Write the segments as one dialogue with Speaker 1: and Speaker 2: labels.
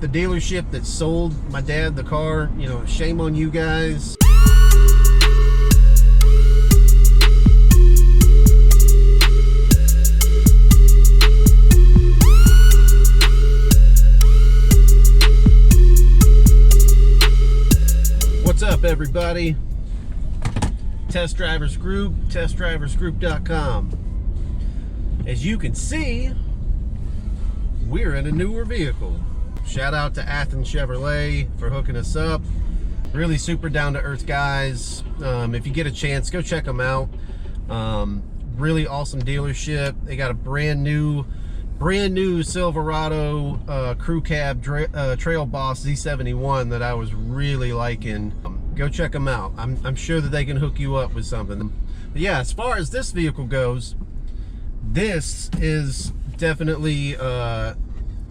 Speaker 1: the dealership that sold my dad the car, you know, shame on you guys. What's up, everybody? Test Drivers Group, testdriversgroup.com. As you can see, we're in a newer vehicle. Shout out to Athens Chevrolet for hooking us up. Really super down-to-earth guys. If you get a chance, go check them out. Really awesome dealership. They got a brand new Silverado crew cab Trail Boss Z71 that I was really liking. Go check them out. I'm sure that they can hook you up with something. But yeah, as far as this vehicle goes, this is definitely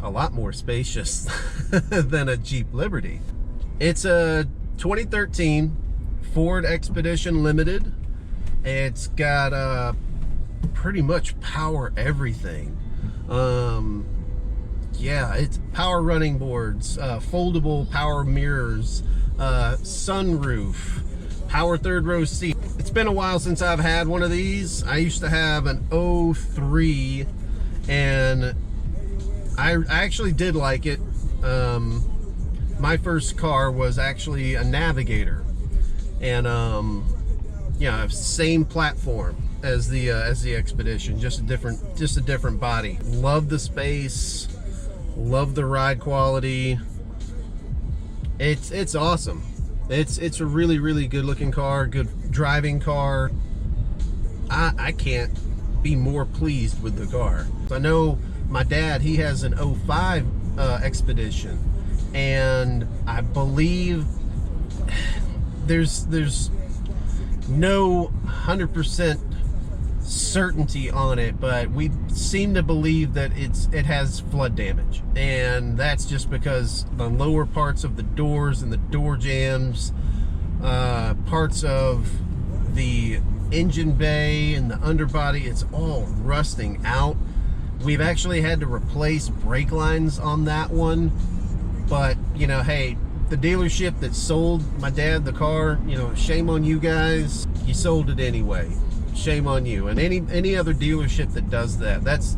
Speaker 1: a lot more spacious than a Jeep Liberty. It's a 2013 Ford Expedition Limited. It's got pretty much power everything. Yeah, it's power running boards, foldable power mirrors, sunroof, power third row seat. It's been a while since I've had one of these. I used to have an 03 and I actually did like it. My first car was actually a Navigator, and yeah, same platform as the Expedition, just a different body. Love the space, love the ride quality. It's awesome. It's a really good looking car, good driving car. I can't be more pleased with the car. I know my dad, he has an 05 Expedition, and I believe there's no 100% certainty on it, but we seem to believe that it has flood damage, and that's just because the lower parts of the doors and the door jambs, parts of the engine bay and the underbody, it's all rusting out. We've actually had to replace brake lines on that one, but you know, hey, the dealership that sold my dad the car, you know, shame on you guys. You sold it anyway. Shame on you. And any other dealership that does that, that's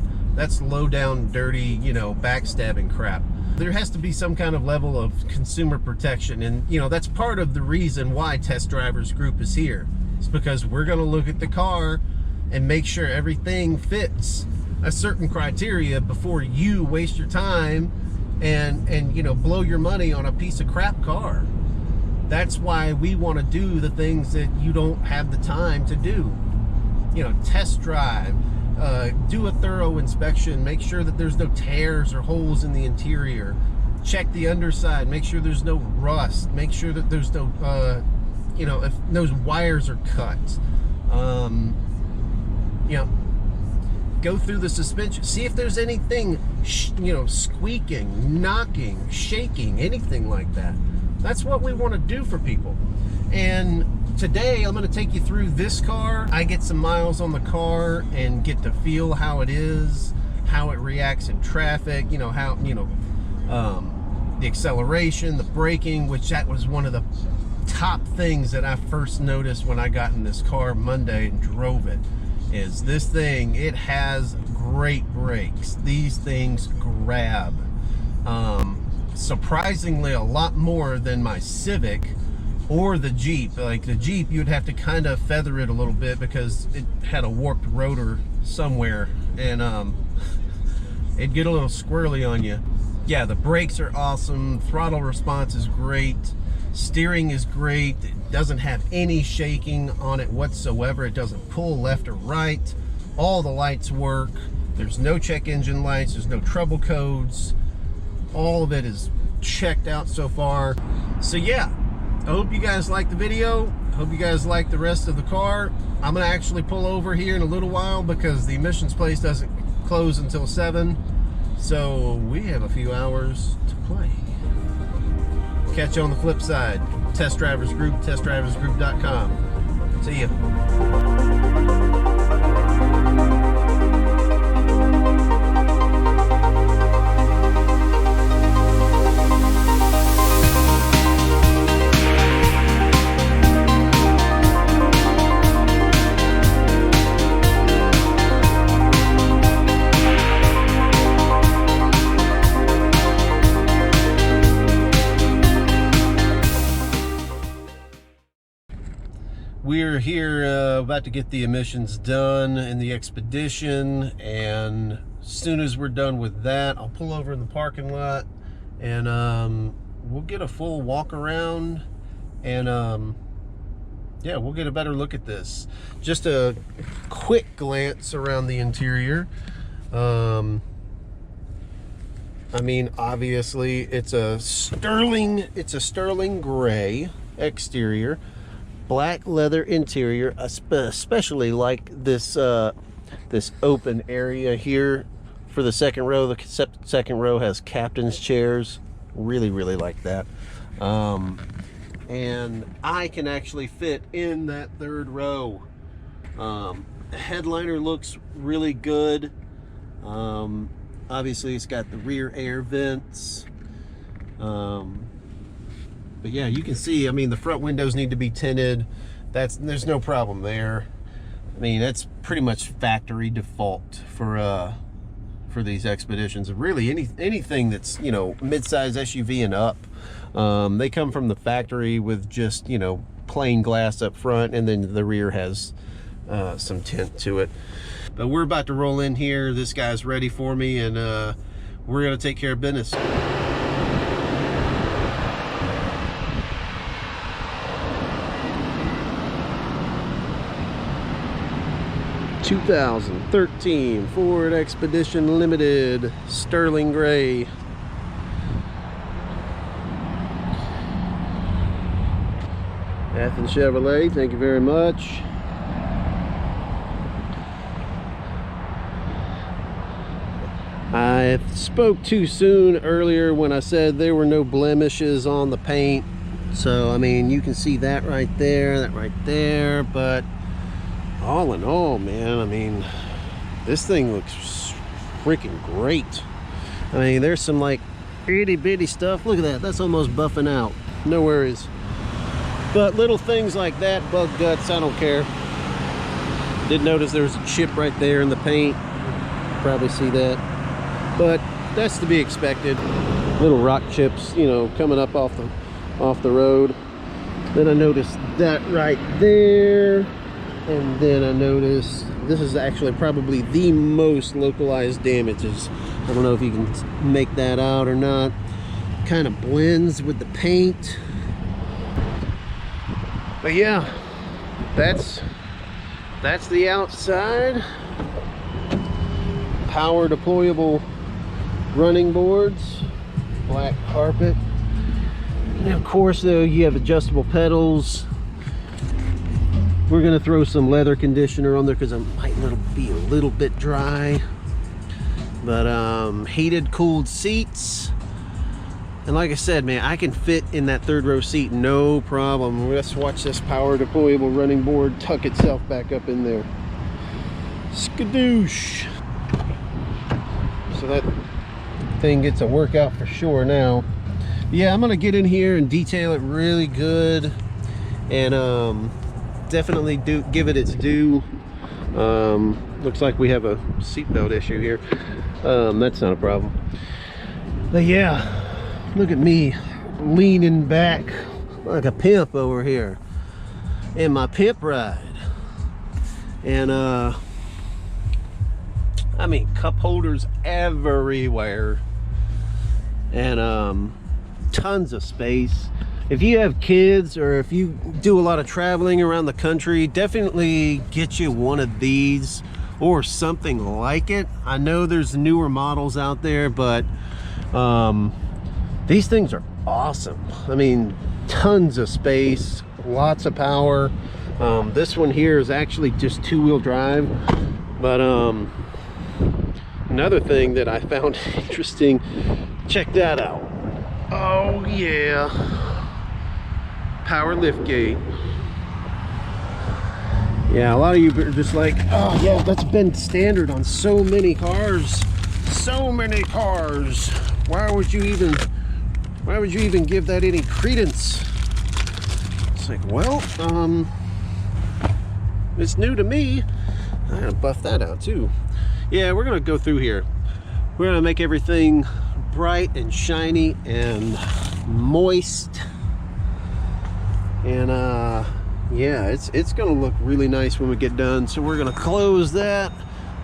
Speaker 1: low down, dirty, you know, backstabbing crap. There has to be some kind of level of consumer protection, and you know, that's part of the reason why Test Drivers Group is here. It's because we're going to look at the car and make sure everything fits a certain criteria before you waste your time and you know, blow your money on a piece of crap car. That's why we want to do the things that you don't have the time to do. You know, test drive, do a thorough inspection, make sure that there's no tears or holes in the interior, check the underside, make sure there's no rust, make sure that there's no you know, if those wires are cut, you know, go through the suspension, see if there's anything, you know, squeaking, knocking, shaking, anything like that. That's what we want to do for people. And today I'm going to take you through this car. I get some miles on the car and get to feel how it is, how it reacts in traffic, you know, how, you know, the acceleration, the braking, which that was one of the top things that I first noticed when I got in this car Monday and drove it. Is this thing, it has great brakes. These things grab. Surprisingly a lot more than my Civic or the Jeep. Like the Jeep, you'd have to kind of feather it a little bit because it had a warped rotor somewhere, and it'd get a little squirrely on you. Yeah, the brakes are awesome. Throttle response is great. Steering is great. It doesn't have any shaking on it whatsoever. It doesn't pull left or right. All the lights work. There's no check engine lights. There's no trouble codes. All of it is checked out so far. So yeah, I hope you guys like the video. I hope you guys like the rest of the car. I'm gonna actually pull over here in a little while because the emissions place doesn't close until 7. So we have a few hours to play. Catch you on the flip side. Test Drivers Group, testdriversgroup.com. See ya. We're here about to get the emissions done in the Expedition, and as soon as we're done with that, I'll pull over in the parking lot and we'll get a full walk around, and yeah, we'll get a better look at this. Just a quick glance around the interior. I mean, obviously it's a sterling gray exterior, black leather interior. Especially like this this open area here for the second row. The second row has captain's chairs. Really like that. And I can actually fit in that third row. The headliner looks really good. Obviously it's got the rear air vents. But yeah, you can see, I mean, the front windows need to be tinted. There's no problem there. I mean, that's pretty much factory default for these Expeditions. Really anything that's, you know, mid-size SUV and up. They come from the factory with just, you know, plain glass up front, and then the rear has some tint to it. But we're about to roll in here. This guy's ready for me, and we're gonna take care of business. 2013 Ford Expedition Limited, sterling gray. Athens Chevrolet, thank you very much. I spoke too soon earlier when I said there were no blemishes on the paint. So, I mean, you can see that right there, but all in all, man, I mean, this thing looks freaking great. I mean, there's some like itty bitty stuff. Look at that, that's almost buffing out. No worries. But little things like that, bug guts, I don't care. Did notice there was a chip right there in the paint. Probably see that. But that's to be expected. Little rock chips, you know, coming up off the road. Then I noticed that right there. And then I noticed this is actually probably the most localized damages. I don't know if you can make that out or not. Kind of blends with the paint. But yeah, that's the outside. Power deployable running boards, black carpet. And of course, though, you have adjustable pedals. We're gonna throw some leather conditioner on there because it might be a little bit dry. But heated, cooled seats. And like I said, man, I can fit in that third row seat, no problem. Let's watch this power deployable running board tuck itself back up in there. Skadoosh. So that thing gets a workout for sure now. Yeah, I'm gonna get in here and detail it really good, and definitely give it its due. Looks like we have a seatbelt issue here. That's not a problem. But yeah, look at me leaning back like a pimp over here in my pimp ride. And I mean, cup holders everywhere, and tons of space. If you have kids, or if you do a lot of traveling around the country, definitely get you one of these or something like it. I know there's newer models out there, but these things are awesome. I mean, tons of space, lots of power. This one here is actually just two-wheel drive, but another thing that I found interesting, check that out. Oh yeah, power liftgate. Yeah, a lot of you are just like, oh yeah, that's been standard on so many cars. So many cars. Why would you even give that any credence? It's like, well, it's new to me. I gotta buff that out too. Yeah, we're gonna go through here. We're gonna make everything bright and shiny and moist. And yeah, it's gonna look really nice when we get done. So we're gonna close that,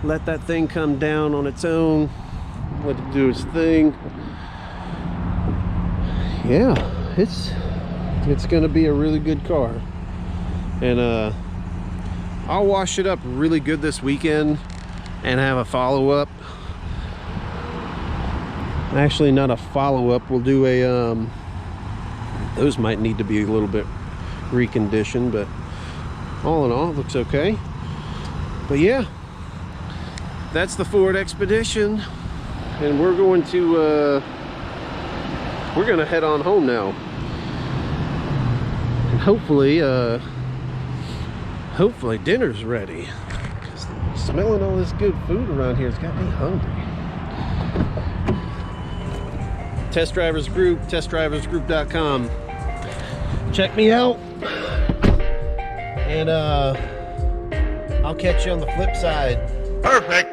Speaker 1: let that thing come down on its own, let it do its thing. Yeah, it's gonna be a really good car. And I'll wash it up really good this weekend and have a follow-up. Actually, not a follow-up, we'll do a those might need to be a little bit reconditioned, but all in all it looks okay. But yeah, that's the Ford Expedition, and we're going to head on home now, and hopefully dinner's ready, because smelling all this good food around here has got me hungry. Test Drivers Group, testdriversgroup.com. Check me out, and I'll catch you on the flip side.
Speaker 2: Perfect.